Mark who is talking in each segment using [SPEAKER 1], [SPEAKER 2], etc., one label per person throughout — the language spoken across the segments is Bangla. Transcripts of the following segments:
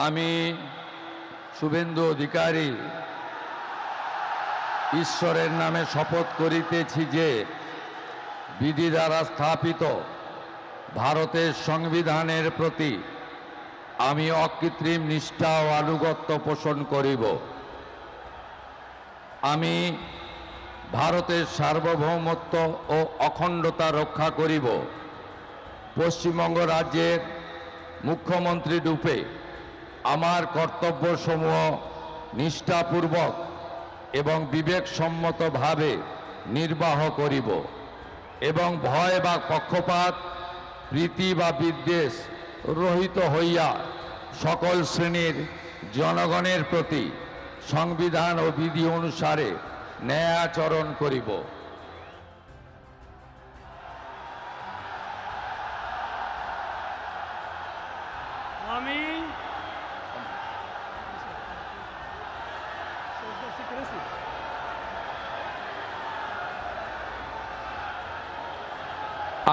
[SPEAKER 1] আমি শুভেন্দু অধিকারী ঈশ্বরের নামে শপথ করিতেছি যে বিধি দ্বারা স্থাপিত ভারতের সংবিধানের প্রতি আমি অকৃত্রিম নিষ্ঠা ও আনুগত্য পোষণ করিব। আমি ভারতের সার্বভৌমত্ব ও অখণ্ডতা রক্ষা করিব। পশ্চিমবঙ্গ রাজ্যের মুখ্যমন্ত্রী রূপে আমার কর্তব্যসমূহ নিষ্ঠাপূর্বক এবং বিবেকসম্মতভাবে নির্বাহ করিব এবং ভয় বা পক্ষপাত, প্রীতি বা বিদ্বেষ রহিত হইয়া সকল শ্রেণীর জনগণের প্রতি সংবিধান ও বিধি অনুসারে ন্যায় আচরণ করিব।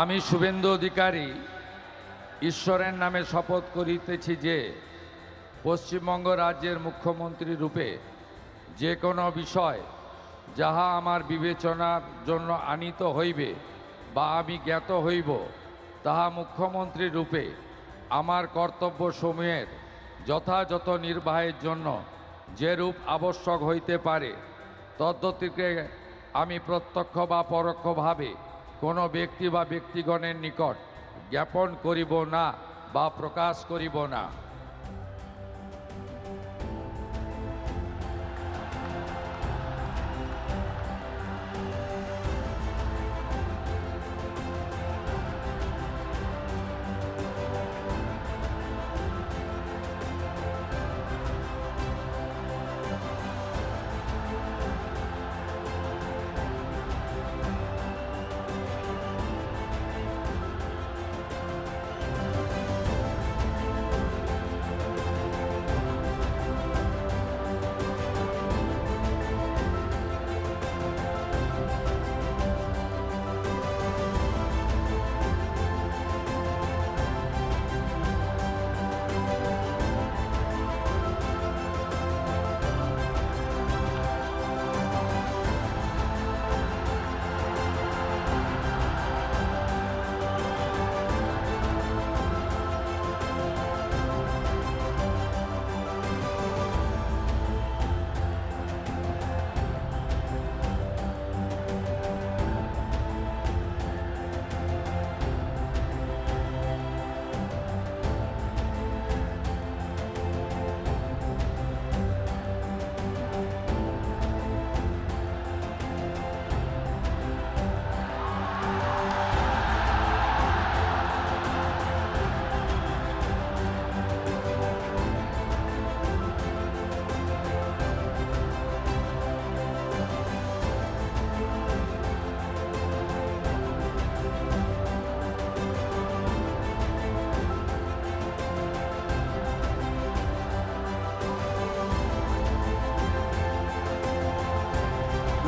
[SPEAKER 1] আমি শুভেন্দু অধিকারী ঈশ্বরের নামে শপথ করিতেছি যে পশ্চিমবঙ্গ রাজ্যের মুখ্যমন্ত্রী রূপে যে কোনো বিষয় যাহা আমার বিবেচনার জন্য আনীত হইবে বা আমি জ্ঞাত হইব, তাহা মুখ্যমন্ত্রী রূপে আমার কর্তব্যসমূহের যথাযথ নির্বাহের জন্য যেরূপ আবশ্যক হইতে পারে তদ্গতিকে আমি প্রত্যক্ষ বা পরোক্ষভাবে কোনো ব্যক্তি বা ব্যক্তিগণের নিকট জ্ঞাপন করিব না বা প্রকাশ করিব না।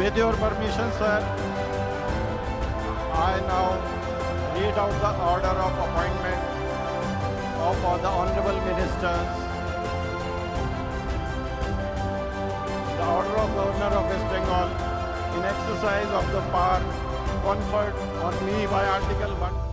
[SPEAKER 2] With your permission, sir, I now read out the order of appointment of all the honorable ministers. The order of Governor of West Bengal in exercise of the power conferred on me by Article 1.